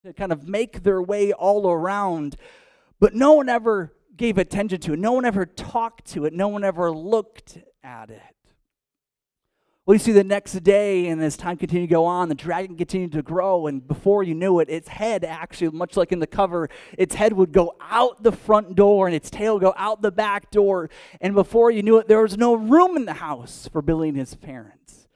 to kind of make their way all around, but no one ever gave attention to it. No one ever talked to it. No one ever looked at it. Well, you see the next day, and as time continued to go on, the dragon continued to grow, and before you knew it, its head actually, much like in the cover, its head would go out the front door, and its tail would go out the back door, and before you knew it, there was no room in the house for Billy and his parents.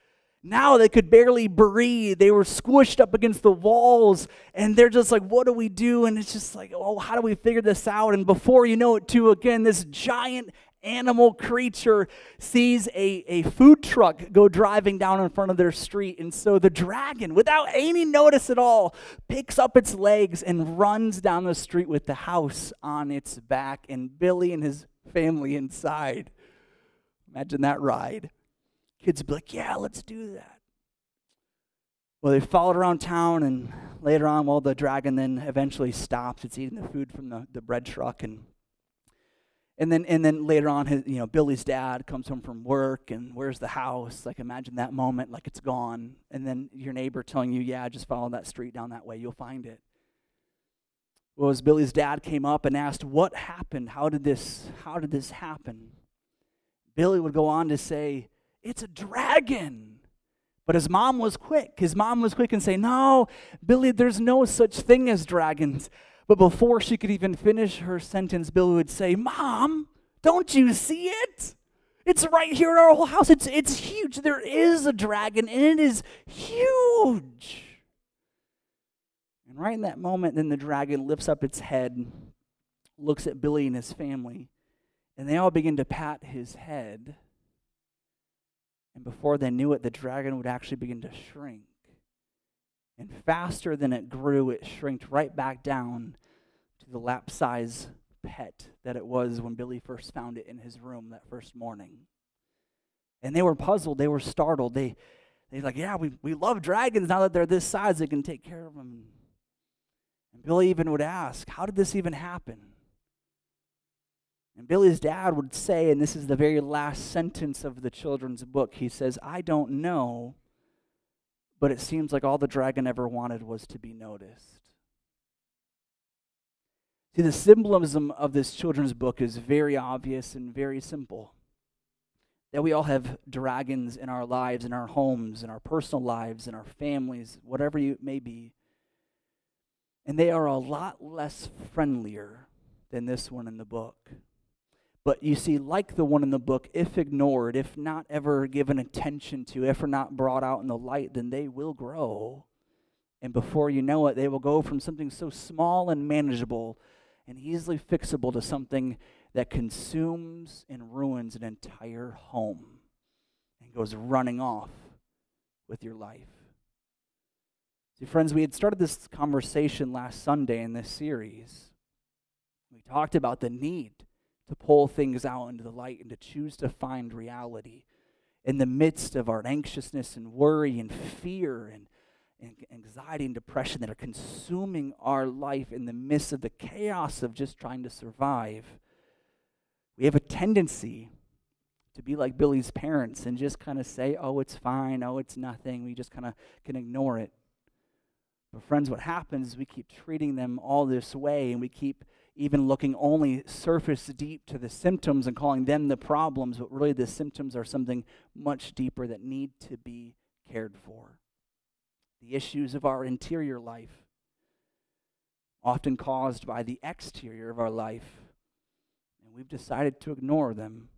Now they could barely breathe. They were squished up against the walls, and they're just like, what do we do? And it's just like, oh, how do we figure this out? And before you know it, too, again, this giant animal creature sees a food truck go driving down in front of their street. And so the dragon, without any notice at all, picks up its legs and runs down the street with the house on its back and Billy and his family inside. Imagine that ride. Kids would be like, yeah, let's do that. Well, they followed around town, and later on, well, the dragon then eventually stops. It's eating the food from the bread truck, and then later on, Billy's dad comes home from work, and where's the house? Like, imagine that moment, like it's gone. And then your neighbor telling you, yeah, just follow that street down that way, you'll find it. Well, as Billy's dad came up and asked, what happened? How did this happen? Billy would go on to say, it's a dragon. But his mom was quick. His mom was quick and say, no, Billy, there's no such thing as dragons. But before she could even finish her sentence, Billy would say, Mom, don't you see it? It's right here in our whole house. It's huge. There is a dragon, and it is huge. And right in that moment, then the dragon lifts up its head, looks at Billy and his family, and they all begin to pat his head. And before they knew it, the dragon would actually begin to shrink. And faster than it grew, it shrinked right back down to the lap-size pet that it was when Billy first found it in his room that first morning. And they were puzzled. They were startled. They're like, yeah, we love dragons. Now that they're this size, they can take care of them. And Billy even would ask, how did this even happen? And Billy's dad would say, and this is the very last sentence of the children's book, he says, I don't know, but it seems like all the dragon ever wanted was to be noticed. See, the symbolism of this children's book is very obvious and very simple. That we all have dragons in our lives, in our homes, in our personal lives, in our families, whatever it may be. And they are a lot less friendlier than this one in the book. But you see, like the one in the book, if ignored, if not ever given attention to, if not brought out in the light, then they will grow. And before you know it, they will go from something so small and manageable and easily fixable to something that consumes and ruins an entire home and goes running off with your life. See, friends, we had started this conversation last Sunday in this series. We talked about the need to pull things out into the light and to choose to find reality in the midst of our anxiousness and worry and fear and anxiety and depression that are consuming our life in the midst of the chaos of just trying to survive. We have a tendency to be like Billy's parents and just kind of say, oh, it's fine, oh, it's nothing. We just kind of can ignore it. But friends, what happens is we keep treating them all this way, and we keep even looking only surface deep to the symptoms and calling them the problems, but really the symptoms are something much deeper that need to be cared for. The issues of our interior life, often caused by the exterior of our life, and we've decided to ignore them.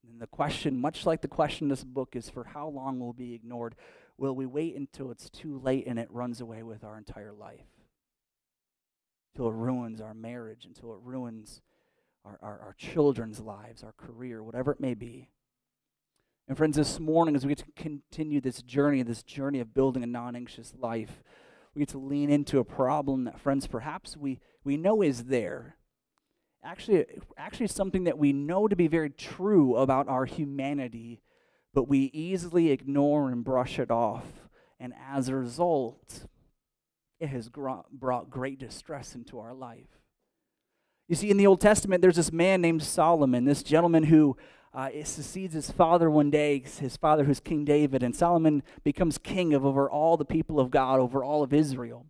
And the question, much like the question in this book, is for how long will be ignored? Will we wait until it's too late and it runs away with our entire life? Until it ruins our marriage, until it ruins our children's lives, our career, whatever it may be. And friends, this morning, as we get to continue this journey of building a non-anxious life, we get to lean into a problem that, friends, perhaps we know is there. Actually something that we know to be very true about our humanity, but we easily ignore and brush it off. And as a result, it has brought great distress into our life. You see, in the Old Testament, there's this man named Solomon, this gentleman who succeeds his father one day, his father who's King David, and Solomon becomes king of over all the people of God, over all of Israel.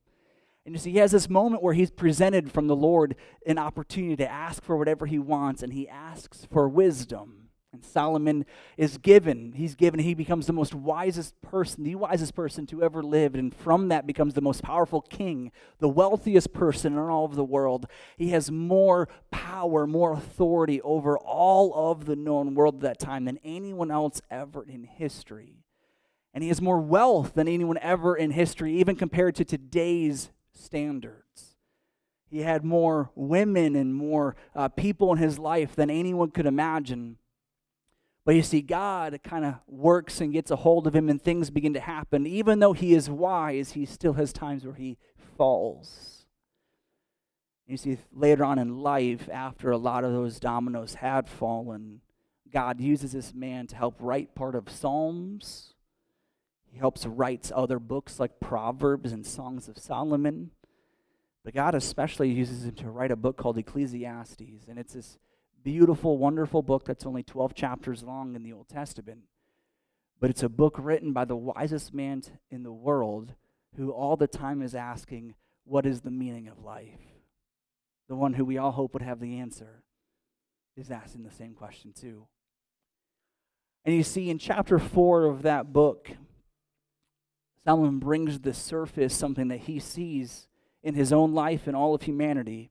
And you see, he has this moment where he's presented from the Lord an opportunity to ask for whatever he wants, and he asks for wisdom. And Solomon is given. He becomes the wisest person to ever live, and from that becomes the most powerful king, the wealthiest person in all of the world. He has more power, more authority over all of the known world at that time than anyone else ever in history. And he has more wealth than anyone ever in history, even compared to today's standards. He had more women and more people in his life than anyone could imagine. But you see, God kind of works and gets a hold of him, and things begin to happen. Even though he is wise, he still has times where he falls. You see, later on in life, after a lot of those dominoes had fallen, God uses this man to help write part of Psalms. He helps write other books like Proverbs and Songs of Solomon. But God especially uses him to write a book called Ecclesiastes, and it's this beautiful, wonderful book that's only 12 chapters long in the Old Testament. But it's a book written by the wisest man in the world, who all the time is asking, what is the meaning of life? The one who we all hope would have the answer is asking the same question too. And you see, in chapter 4 of that book, Solomon brings to the surface something that he sees in his own life and all of humanity.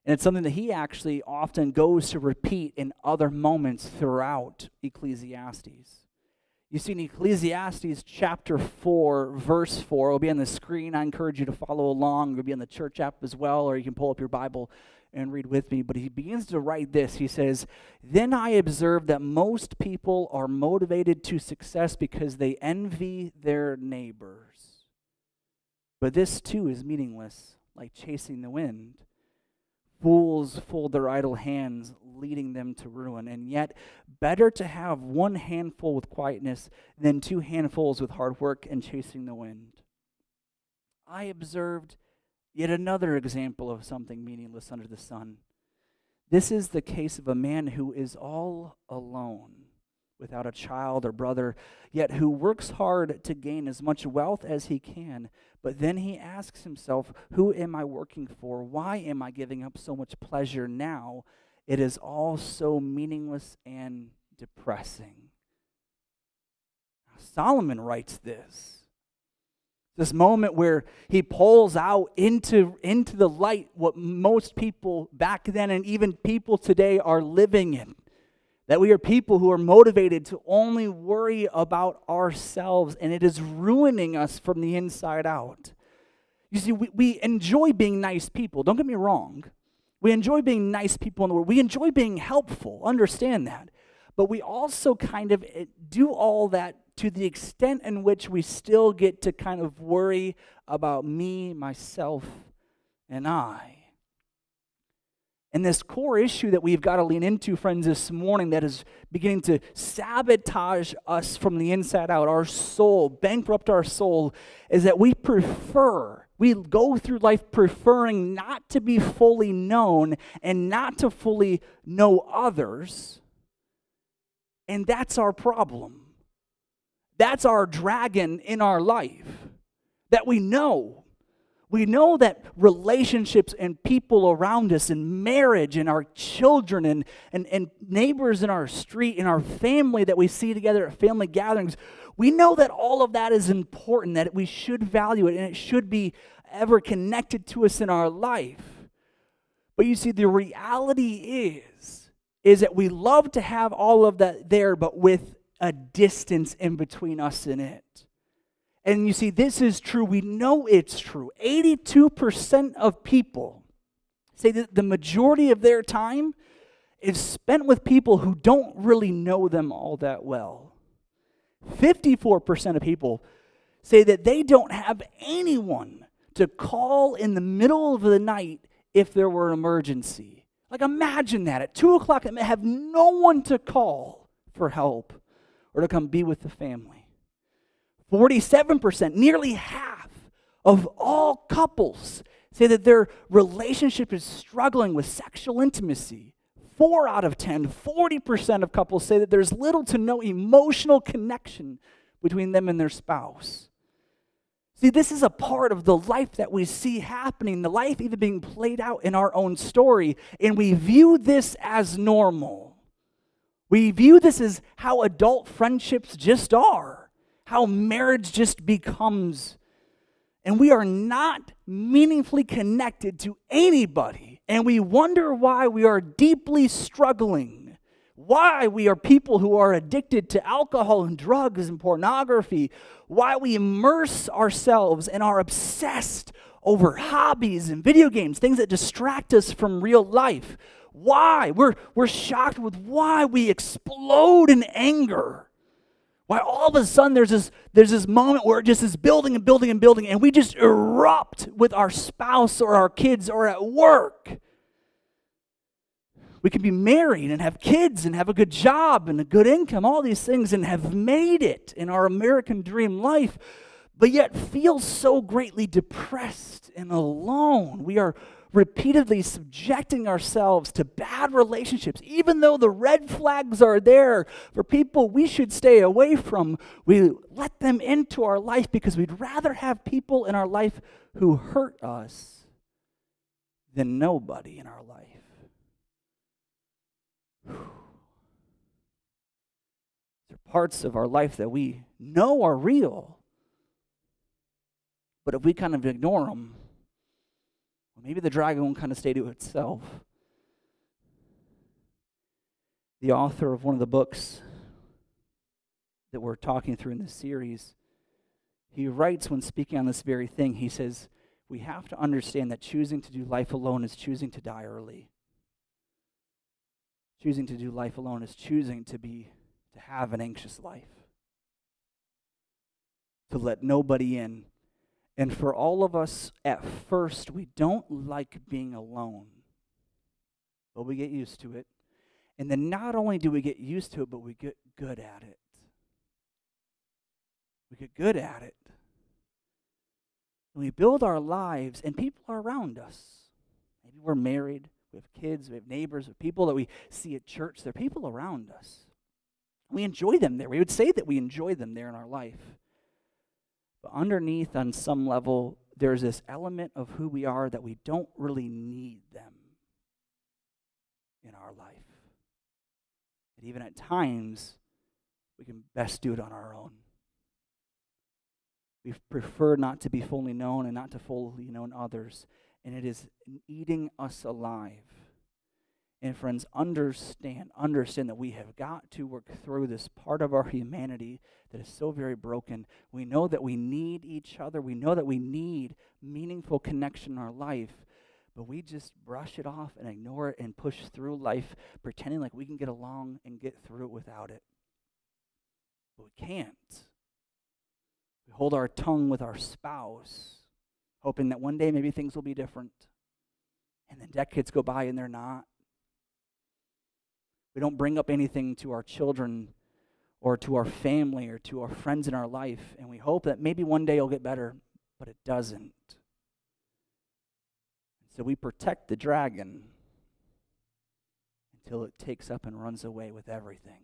And it's something that he actually often goes to repeat in other moments throughout Ecclesiastes. You see, in Ecclesiastes chapter 4, verse 4, it will be on the screen. I encourage you to follow along. It will be on the church app as well, or you can pull up your Bible and read with me. But he begins to write this. He says, "Then I observed that most people are motivated to success because they envy their neighbors. But this too is meaningless, like chasing the wind. Fools fold their idle hands, leading them to ruin. And yet, better to have one handful with quietness than two handfuls with hard work and chasing the wind." I observed yet another example of something meaningless under the sun. This is the case of a man who is all alone, without a child or brother, yet who works hard to gain as much wealth as he can. But then he asks himself, who am I working for? Why am I giving up so much pleasure now? It is all so meaningless and depressing. Solomon writes this moment where he pulls out into the light what most people back then and even people today are living in. That we are people who are motivated to only worry about ourselves, and it is ruining us from the inside out. You see, we enjoy being nice people. Don't get me wrong. We enjoy being nice people in the world. We enjoy being helpful. Understand that. But we also kind of do all that to the extent in which we still get to kind of worry about me, myself, and I. And this core issue that we've got to lean into, friends, this morning that is beginning to sabotage us from the inside out, our soul, bankrupt our soul, is that we go through life preferring not to be fully known and not to fully know others. And that's our problem. That's our dragon in our life, that we know. We know that relationships and people around us and marriage and our children and neighbors in our street and our family that we see together at family gatherings, we know that all of that is important, that we should value it and it should be ever connected to us in our life. But you see, the reality is that we love to have all of that there, but with a distance in between us and it. And you see, this is true. We know it's true. 82% of people say that the majority of their time is spent with people who don't really know them all that well. 54% of people say that they don't have anyone to call in the middle of the night if there were an emergency. Like, imagine that. At 2 o'clock, they have no one to call for help or to come be with the family. 47%, nearly half of all couples say that their relationship is struggling with sexual intimacy. 4 out of 10, 40% of couples say that there's little to no emotional connection between them and their spouse. See, this is a part of the life that we see happening, the life even being played out in our own story, and we view this as normal. We view this as how adult friendships just are, how marriage just becomes. And we are not meaningfully connected to anybody, and we wonder why we are deeply struggling, why we are people who are addicted to alcohol and drugs and pornography, why we immerse ourselves and are obsessed over hobbies and video games, things that distract us from real life. Why? We're shocked with why we explode in anger. Why all of a sudden there's this moment where it just is building and building and building, and we just erupt with our spouse or our kids or at work. We can be married and have kids and have a good job and a good income, all these things, and have made it in our American dream life, but yet feel so greatly depressed and alone. We are repeatedly subjecting ourselves to bad relationships, even though the red flags are there for people we should stay away from. We let them into our life because we'd rather have people in our life who hurt us than nobody in our life. There are parts of our life that we know are real, but if we kind of ignore them, maybe the dragon won't kind of stay to itself. The author of one of the books that we're talking through in this series, he writes when speaking on this very thing, he says, we have to understand that choosing to do life alone is choosing to die early. Choosing to do life alone is choosing to have an anxious life. To let nobody in. And for all of us, at first, we don't like being alone. But we get used to it. And then not only do we get used to it, but we get good at it. We get good at it. And we build our lives, and people are around us. Maybe we're married, we have kids, we have neighbors, we have people that we see at church. There are people around us. We enjoy them there. We would say that we enjoy them there in our life. But underneath, on some level, there's this element of who we are that we don't really need them in our life. And even at times, we can best do it on our own. We prefer not to be fully known and not to fully know others. And it is eating us alive. And friends, understand that we have got to work through this part of our humanity that is so very broken. We know that we need each other. We know that we need meaningful connection in our life. But we just brush it off and ignore it and push through life, pretending like we can get along and get through it without it. But we can't. We hold our tongue with our spouse, hoping that one day maybe things will be different. And then decades go by and they're not. We don't bring up anything to our children or to our family or to our friends in our life, and we hope that maybe one day it'll get better, but it doesn't. So we protect the dragon until it takes up and runs away with everything.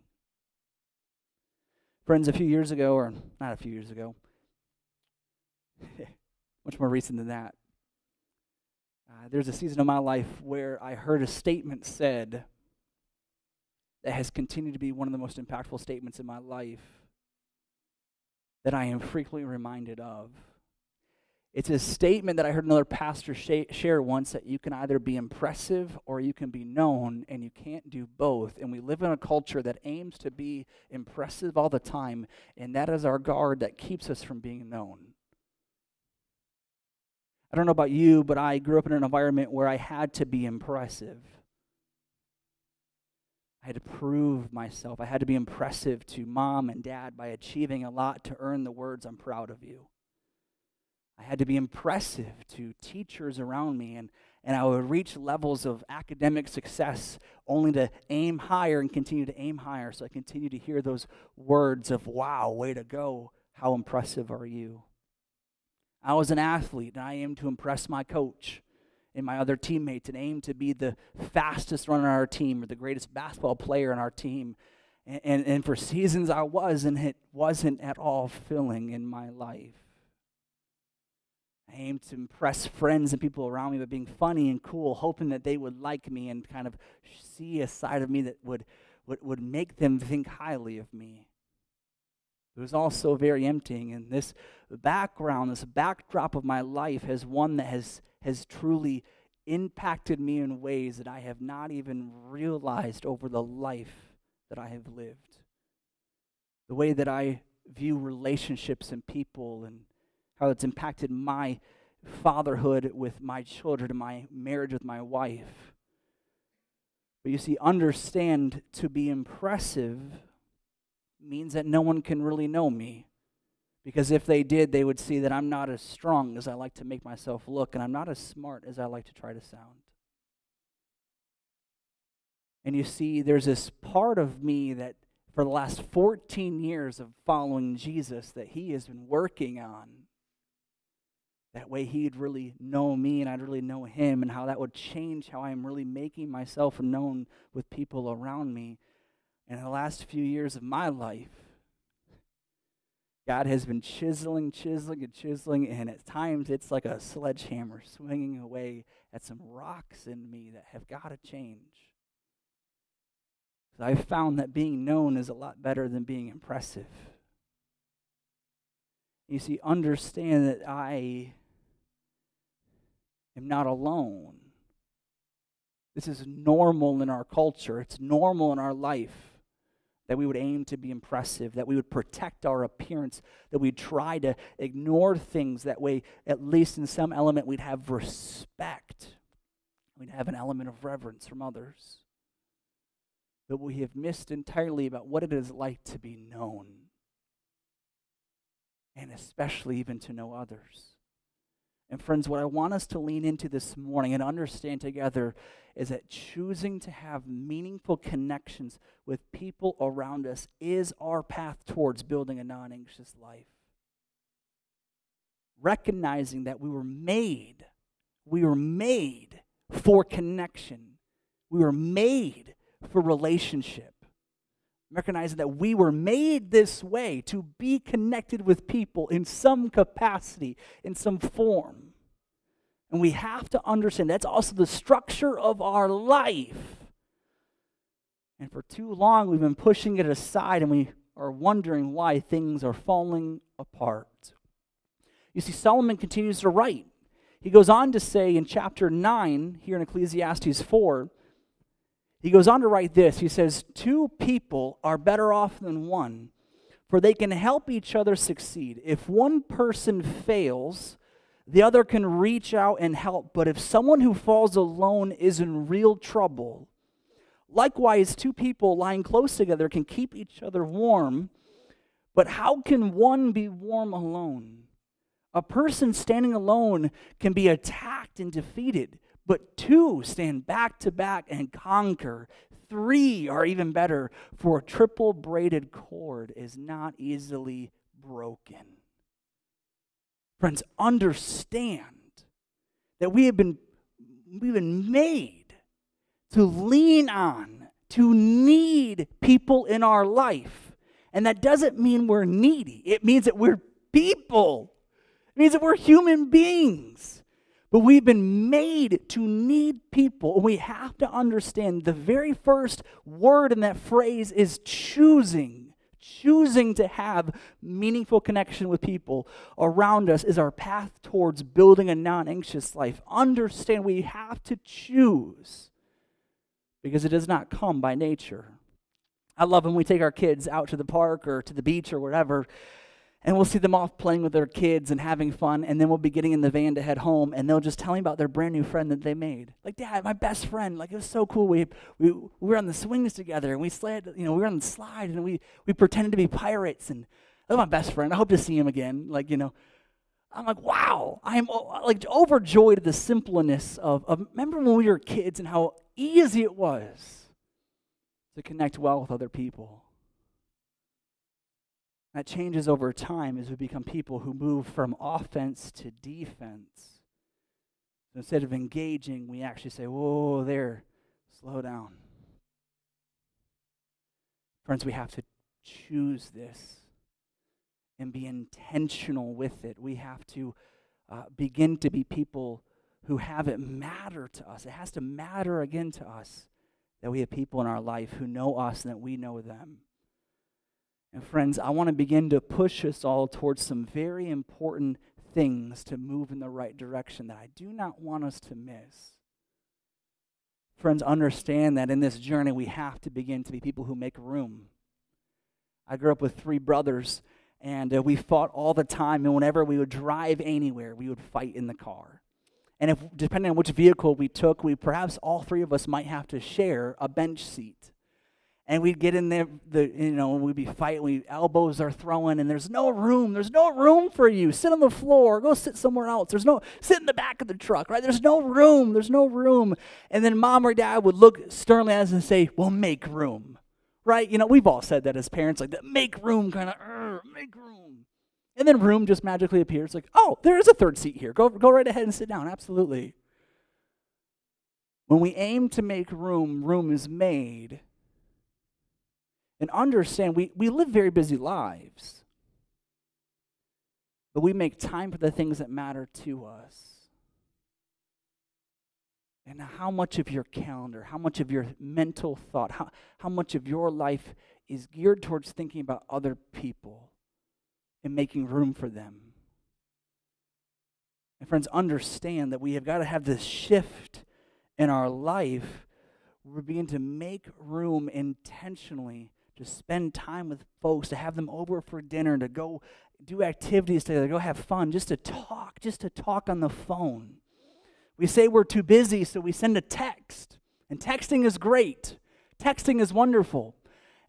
Friends, a few years ago, or not a few years ago, much more recent than that, there's a season of my life where I heard a statement said that has continued to be one of the most impactful statements in my life that I am frequently reminded of. It's a statement that I heard another pastor share once, that you can either be impressive or you can be known, and you can't do both. And we live in a culture that aims to be impressive all the time, and that is our guard that keeps us from being known. I don't know about you, but I grew up in an environment where I had to be impressive. I had to prove myself. I had to be impressive to mom and dad by achieving a lot to earn the words, "I'm proud of you." I had to be impressive to teachers around me, and I would reach levels of academic success only to aim higher and continue to aim higher. So I continue to hear those words of, "Wow, way to go. How impressive are you?" I was an athlete, and I aimed to impress my coach and my other teammates, and aimed to be the fastest runner on our team or the greatest basketball player on our team. And for seasons I was, and it wasn't at all filling in my life. I aimed to impress friends and people around me by being funny and cool, hoping that they would like me and kind of see a side of me that would make them think highly of me. It was also very emptying, and this background, this backdrop of my life has one that has truly impacted me in ways that I have not even realized over the life that I have lived. The way that I view relationships and people, and how it's impacted my fatherhood with my children and my marriage with my wife. But you see, understand, to be impressive means that no one can really know me. Because if they did, they would see that I'm not as strong as I like to make myself look, and I'm not as smart as I like to try to sound. And you see, there's this part of me that for the last 14 years of following Jesus that he has been working on. That way he'd really know me and I'd really know him, and how that would change how I'm really making myself known with people around me. And in the last few years of my life, God has been chiseling, and at times it's like a sledgehammer swinging away at some rocks in me that have got to change. I've found that being known is a lot better than being impressive. You see, understand that I am not alone. This is normal in our culture. It's normal in our life that we would aim to be impressive, that we would protect our appearance, that we'd try to ignore things. That way, at least in some element, we'd have respect. We'd have an element of reverence from others. But we have missed entirely about what it is like to be known, and especially even to know others. And friends, what I want us to lean into this morning and understand together is that choosing to have meaningful connections with people around us is our path towards building a non-anxious life. Recognizing that we were made for connection. We were made for relationship. Recognizing that we were made this way to be connected with people in some capacity, in some form. And we have to understand that's also the structure of our life. And for too long, we've been pushing it aside, and we are wondering why things are falling apart. You see, Solomon continues to write. He goes on to say in chapter 9, here in Ecclesiastes 4, he goes on to write this. He says, 2 people are better off than one, for they can help each other succeed. If one person fails, the other can reach out and help. But if someone who falls alone is in real trouble, likewise, 2 people lying close together can keep each other warm. But how can one be warm alone? A person standing alone can be attacked and defeated. But 2 stand back to back and conquer. 3 are even better, for a triple braided cord is not easily broken. Friends, understand that we've been made to lean on, to need people in our life. And that doesn't mean we're needy. It means that we're people. It means that we're human beings. But we've been made to need people. We have to understand the very first word in that phrase is choosing. Choosing to have meaningful connection with people around us is our path towards building a non-anxious life. Understand we have to choose because it does not come by nature. I love when we take our kids out to the park or to the beach or wherever, and we'll see them off playing with their kids and having fun, and then we'll be getting in the van to head home, and they'll just tell me about their brand new friend that they made. Like, Dad, my best friend, like, it was so cool. We were on the swings together, and we slid, we were on the slide, and we pretended to be pirates, and that's my best friend. I hope to see him again. I'm like, wow. I am like overjoyed at the simpleness of remember when we were kids and how easy it was to connect well with other people. That changes over time as we become people who move from offense to defense. So instead of engaging, we actually say, whoa, there, slow down. Friends, we have to choose this and be intentional with it. We have to begin to be people who have it matter to us. It has to matter again to us that we have people in our life who know us and that we know them. And friends, I want to begin to push us all towards some very important things to move in the right direction that I do not want us to miss. Friends, understand that in this journey we have to begin to be people who make room. I grew up with 3 brothers, and we fought all the time, and whenever we would drive anywhere, we would fight in the car. And if, depending on which vehicle we took, perhaps all 3 of us might have to share a bench seat. And we'd get in there, we'd be fighting, elbows are throwing, and there's no room for you. Sit on the floor, go sit somewhere else. Sit in the back of the truck, right? There's no room. And then mom or dad would look sternly at us and say, well, make room, right? We've all said that as parents, like that make room kind of, make room. And then room just magically appears, like, oh, there is a 3rd seat here. Go right ahead and sit down, absolutely. When we aim to make room, room is made. And understand, we live very busy lives, but we make time for the things that matter to us. And how much of your calendar, how much of your mental thought, how much of your life is geared towards thinking about other people and making room for them? And friends, understand that we have got to have this shift in our life where we begin to make room intentionally to spend time with folks, to have them over for dinner, to go do activities together, go have fun, just to talk on the phone. We say we're too busy, so we send a text. And texting is great. Texting is wonderful.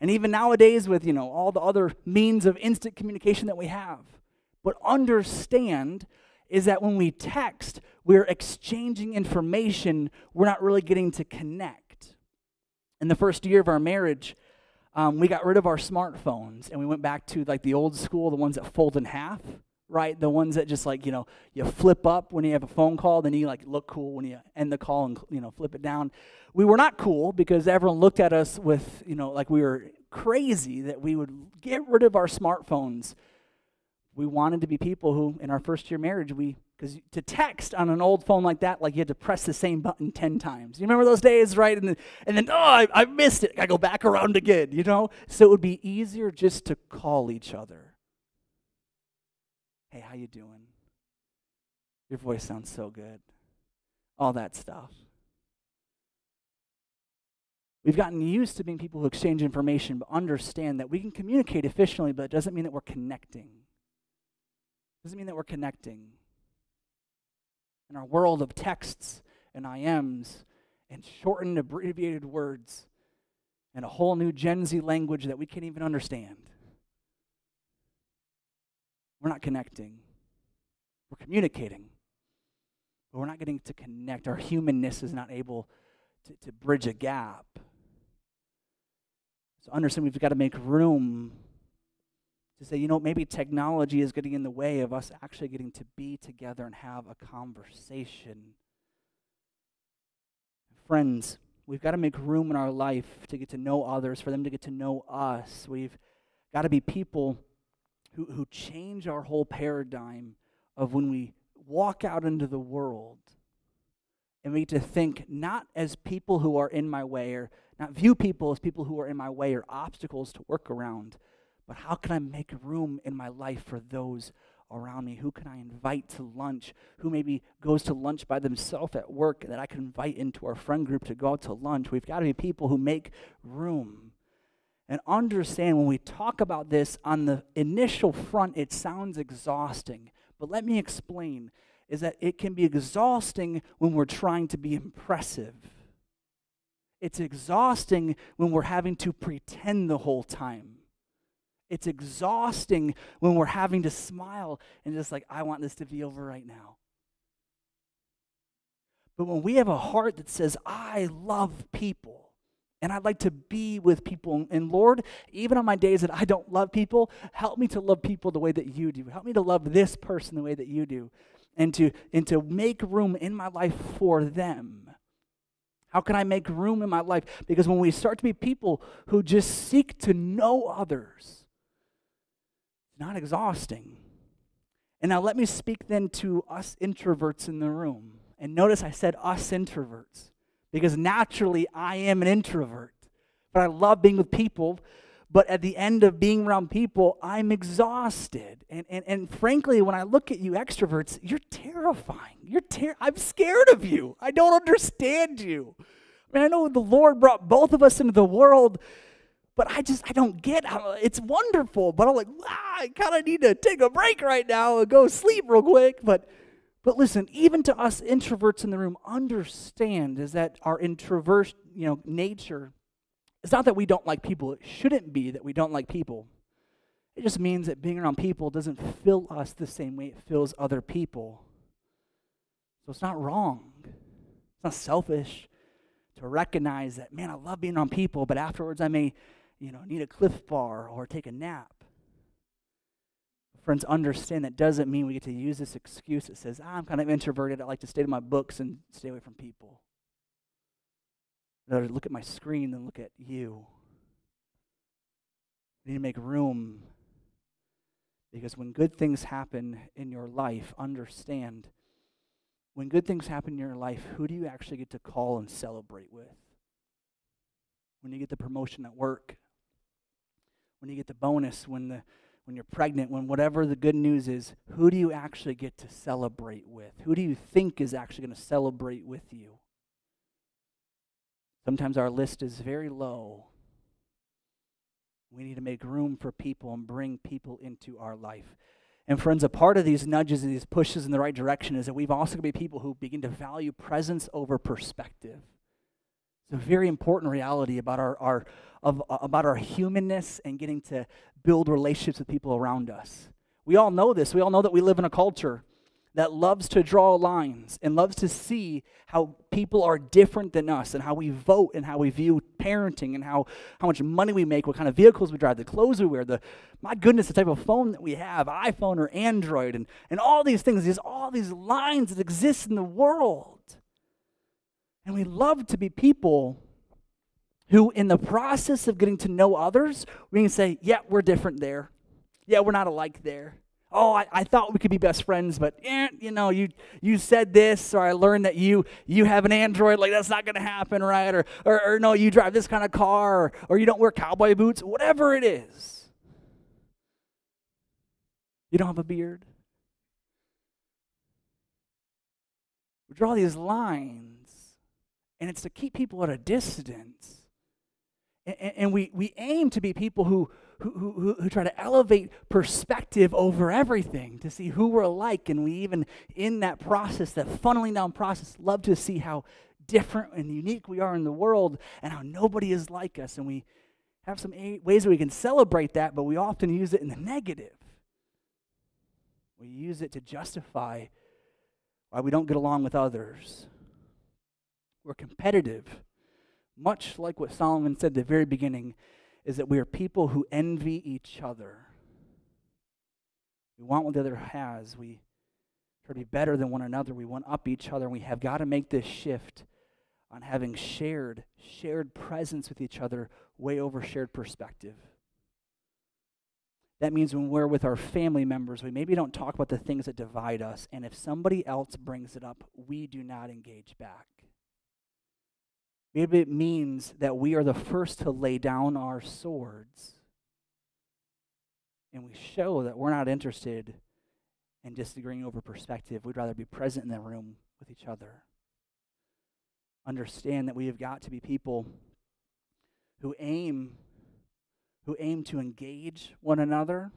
And even nowadays with, all the other means of instant communication that we have. But understand is that when we text, we're exchanging information, we're not really getting to connect. In the first year of our marriage, we got rid of our smartphones, and we went back to like the old school, the ones that fold in half, right? The ones that just like, you flip up when you have a phone call, then you like look cool when you end the call and, flip it down. We were not cool because everyone looked at us with, like we were crazy that we would get rid of our smartphones. We wanted to be people who, in our first year marriage, because to text on an old phone like that, like you had to press the same button 10 times. You remember those days, right? And then I missed it. I go back around again, So it would be easier just to call each other. Hey, how you doing? Your voice sounds so good. All that stuff. We've gotten used to being people who exchange information, but understand that we can communicate efficiently, but it doesn't mean that we're connecting. Doesn't mean that we're connecting. In our world of texts and IMs and shortened, abbreviated words and a whole new Gen Z language that we can't even understand, we're not connecting. We're communicating, but we're not getting to connect. Our humanness is not able to bridge a gap. So understand we've got to make room to say, maybe technology is getting in the way of us actually getting to be together and have a conversation. Friends, we've got to make room in our life to get to know others, for them to get to know us. We've got to be people who change our whole paradigm of when we walk out into the world and we get to think not as people who are in my way, or not view people as people who are in my way or obstacles to work around, but how can I make room in my life for those around me? Who can I invite to lunch? Who maybe goes to lunch by themselves at work that I can invite into our friend group to go out to lunch? We've got to be people who make room. And understand when we talk about this on the initial front, it sounds exhausting. But let me explain, is that it can be exhausting when we're trying to be impressive. It's exhausting when we're having to pretend the whole time. It's exhausting when we're having to smile and just like, I want this to be over right now. But when we have a heart that says, I love people, and I'd like to be with people, and Lord, even on my days that I don't love people, help me to love people the way that you do. Help me to love this person the way that you do, and to make room in my life for them. How can I make room in my life? Because when we start to be people who just seek to know others, not exhausting. And now let me speak then to us introverts in the room. And notice I said us introverts, because naturally I am an introvert. But I love being with people. But at the end of being around people, I'm exhausted. And frankly, when I look at you extroverts, you're terrifying. I'm scared of you. I don't understand you. I mean, I know the Lord brought both of us into the world, but I don't get how it's wonderful. But I'm like, I kind of need to take a break right now and go sleep real quick. But listen, even to us introverts in the room, understand is that our introvert, nature, it's not that we don't like people. It shouldn't be that we don't like people. It just means that being around people doesn't fill us the same way it fills other people. So it's not wrong. It's not selfish to recognize that, man, I love being around people, but afterwards I may, need a Cliff Bar or take a nap. Friends, understand that doesn't mean we get to use this excuse that says, I'm kind of introverted. I like to stay to my books and stay away from people. Rather look at my screen than look at you. We need to make room, because when good things happen in your life, understand, when good things happen in your life, who do you actually get to call and celebrate with? When you get the promotion at work, when you get the bonus, when you're pregnant, when whatever the good news is, who do you actually get to celebrate with? Who do you think is actually going to celebrate with you? Sometimes our list is very low. We need to make room for people and bring people into our life. And friends, a part of these nudges and these pushes in the right direction is that we've also got to be people who begin to value presence over perspective. It's a very important reality about our humanness and getting to build relationships with people around us. We all know this. We all know that we live in a culture that loves to draw lines and loves to see how people are different than us and how we vote and how we view parenting and how much money we make, what kind of vehicles we drive, the clothes we wear, my goodness, the type of phone that we have, iPhone or Android, and all these things. There's all these lines that exist in the world. And we love to be people who, in the process of getting to know others, we can say, yeah, we're different there. Yeah, we're not alike there. Oh, I thought we could be best friends, but you said this, or I learned that you have an Android, like that's not going to happen, right? Or no, you drive this kind of car, or you don't wear cowboy boots, whatever it is. You don't have a beard. We draw these lines, and it's to keep people at a distance. And we aim to be people who try to elevate perspective over everything, to see who we're like, and we even, in that process, that funneling down process, love to see how different and unique we are in the world and how nobody is like us. And we have some ways that we can celebrate that, but we often use it in the negative. We use it to justify why we don't get along with others. We're competitive. Much like what Solomon said at the very beginning, is that we are people who envy each other. We want what the other has. We try to be better than one another. We one up each other. And we have got to make this shift on having shared presence with each other way over shared perspective. That means when we're with our family members, we maybe don't talk about the things that divide us. And if somebody else brings it up, we do not engage back. Maybe it means that we are the first to lay down our swords. And we show that we're not interested in disagreeing over perspective. We'd rather be present in the room with each other. Understand that we have got to be people who aim to engage one another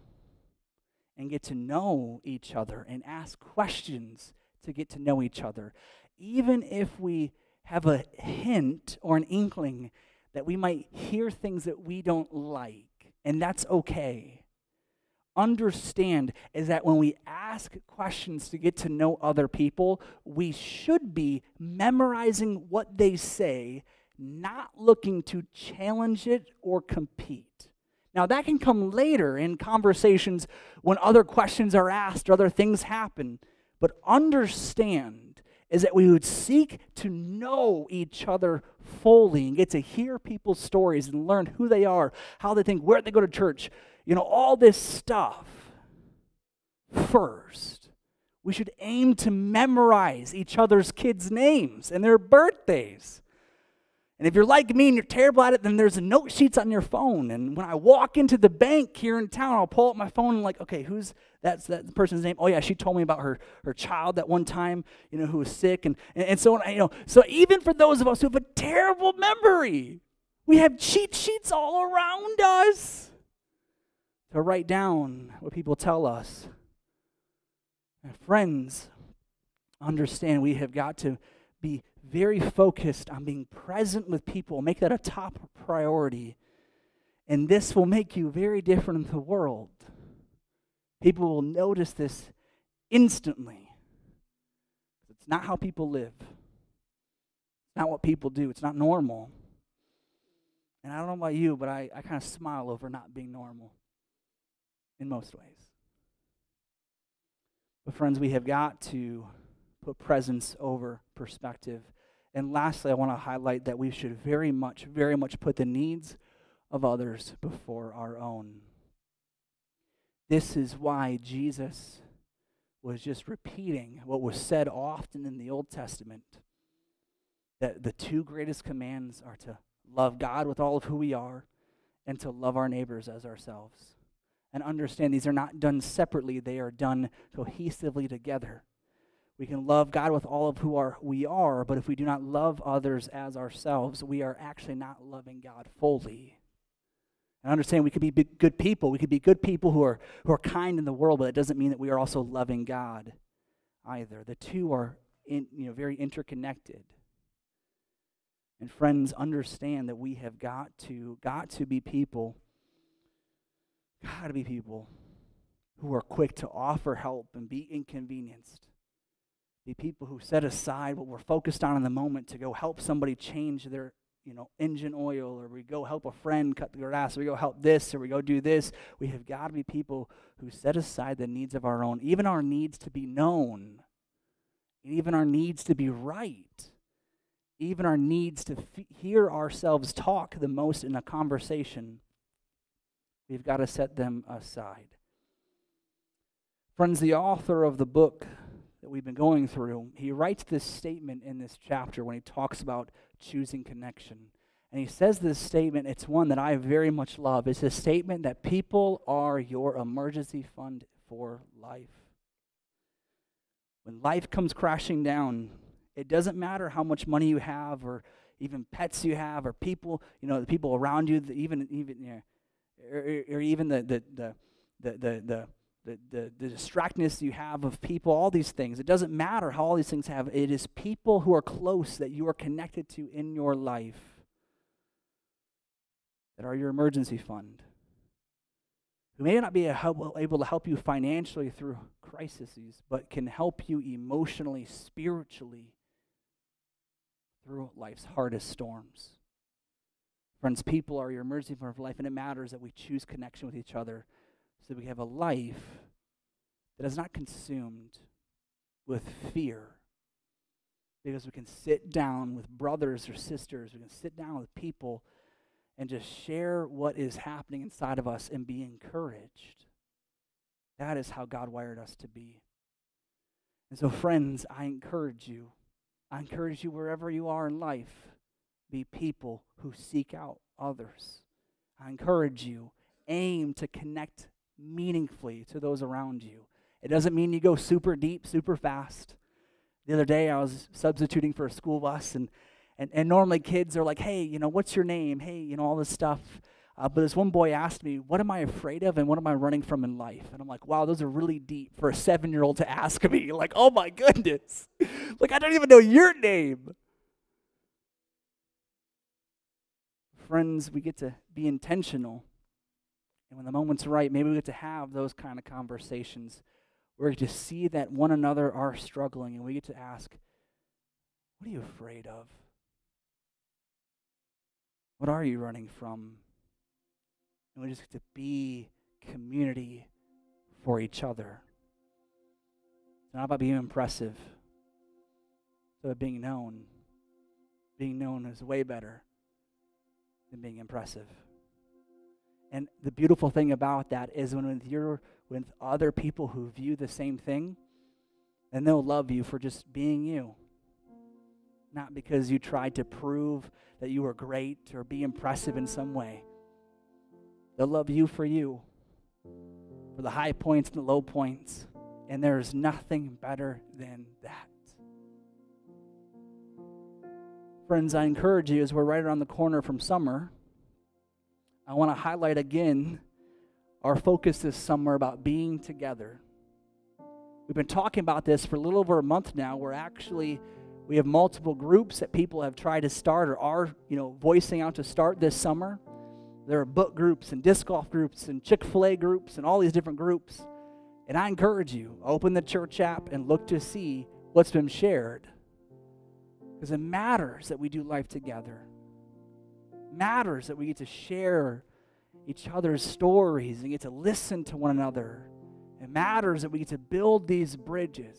and get to know each other and ask questions to get to know each other. Even if we have a hint or an inkling that we might hear things that we don't like, and that's okay. Understand is that when we ask questions to get to know other people, we should be memorizing what they say, not looking to challenge it or compete. Now, that can come later in conversations when other questions are asked or other things happen, but understand is that we would seek to know each other fully and get to hear people's stories and learn who they are, how they think, where they go to church, all this stuff. first. We should aim to memorize each other's kids' names and their birthdays. And if you're like me and you're terrible at it, then there's note sheets on your phone. And when I walk into the bank here in town, I'll pull up my phone and like, okay, that's that person's name? Oh yeah, she told me about her child that one time, who was sick. And so, so even for those of us who have a terrible memory, we have cheat sheets all around us to write down what people tell us. And friends, understand we have got to be very focused on being present with people. Make that a top priority. And this will make you very different in the world. People will notice this instantly. It's not how people live. It's not what people do. It's not normal. And I don't know about you, but I kind of smile over not being normal in most ways. But friends, we have got to put presence over perspective. And lastly, I want to highlight that we should very much put the needs of others before our own. This is why Jesus was just repeating what was said often in the Old Testament, that the two greatest commands are to love God with all of who we are and to love our neighbors as ourselves. And understand these are not done separately, they are done cohesively together. We can love God with all of who we are, but if we do not love others as ourselves, we are actually not loving God fully. And understand we could be good people. We could be good people who are kind in the world, but it doesn't mean that we are also loving God either. The two are very interconnected. And friends, understand that we have got to be people. Got to be people who are quick to offer help and be inconvenienced. Be people who set aside what we're focused on in the moment to go help somebody change their, engine oil, or we go help a friend cut the grass, or we go help this, or we go do this. We have got to be people who set aside the needs of our own, even our needs to be known, and even our needs to be right, even our needs to hear ourselves talk the most in a conversation. We've got to set them aside. Friends, the author of the book that we've been going through, he writes this statement in this chapter when he talks about choosing connection. And he says this statement, it's one that I very much love. It's a statement that people are your emergency fund for life. When life comes crashing down, it doesn't matter how much money you have, or even pets you have, or people, the people around you, even the distractness you have of people, all these things. It doesn't matter how all these things have. It is people who are close that you are connected to in your life that are your emergency fund, who may not be able to help you financially through crises, but can help you emotionally, spiritually through life's hardest storms. Friends, people are your emergency fund for life, and it matters that we choose connection with each other so that we have a life that is not consumed with fear, because we can sit down with brothers or sisters, we can sit down with people and just share what is happening inside of us and be encouraged. That is how God wired us to be. And so, friends, I encourage you wherever you are in life, be people who seek out others. I encourage you, aim to connect meaningfully to those around you. It doesn't mean you go super deep, super fast. The other day I was substituting for a school bus, and normally kids are like, hey, what's your name? Hey, all this stuff. But this one boy asked me, what am I afraid of and what am I running from in life? And I'm like, wow, those are really deep for a 7-year-old to ask me. Like, oh my goodness. Like, I don't even know your name. Friends, we get to be intentional. And when the moment's right, maybe we get to have those kind of conversations where we get to see that one another are struggling, and we get to ask, what are you afraid of? What are you running from? And we just get to be community for each other. It's not about being impressive. It's about being known. Being known is way better than being impressive. And the beautiful thing about that is when you're with other people who view the same thing, then they'll love you for just being you. Not because you tried to prove that you were great or be impressive in some way. They'll love you, for the high points and the low points. And there's nothing better than that. Friends, I encourage you, as we're right around the corner from summer, I want to highlight again our focus this summer about being together. We've been talking about this for a little over a month now, where actually we have multiple groups that people have tried to start or are, voicing out to start this summer. There are book groups and disc golf groups and Chick-fil-A groups and all these different groups. And I encourage you, open the church app and look to see what's been shared. Because it matters that we do life together. It matters that we get to share each other's stories and get to listen to one another. It matters that we get to build these bridges.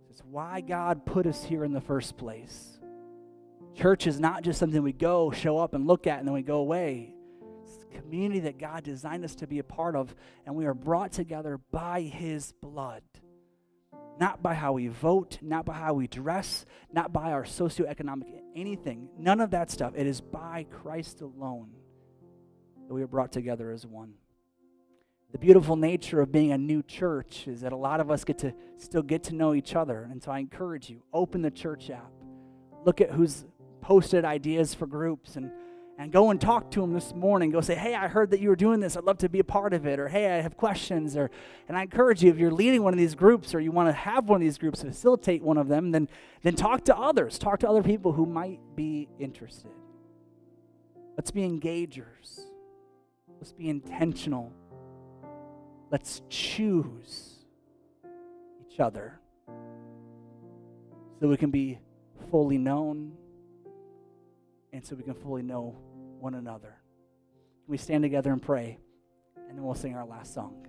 It's why God put us here in the first place. Church is not just something we go, show up, and look at, and then we go away. It's the community that God designed us to be a part of, and we are brought together by His blood. Not by how we vote, not by how we dress, not by our socioeconomic anything. None of that stuff. It is by Christ alone that we are brought together as one. The beautiful nature of being a new church is that a lot of us still get to know each other. And so I encourage you, open the church app. Look at who's posted ideas for groups and go and talk to them this morning. Go say, hey, I heard that you were doing this. I'd love to be a part of it. Or, hey, I have questions. And I encourage you, if you're leading one of these groups or you want to have one of these groups, facilitate one of them, then talk to others. Talk to other people who might be interested. Let's be engagers. Let's be intentional. Let's choose each other so we can be fully known and so we can fully know one another. Can we stand together and pray, and then we'll sing our last song.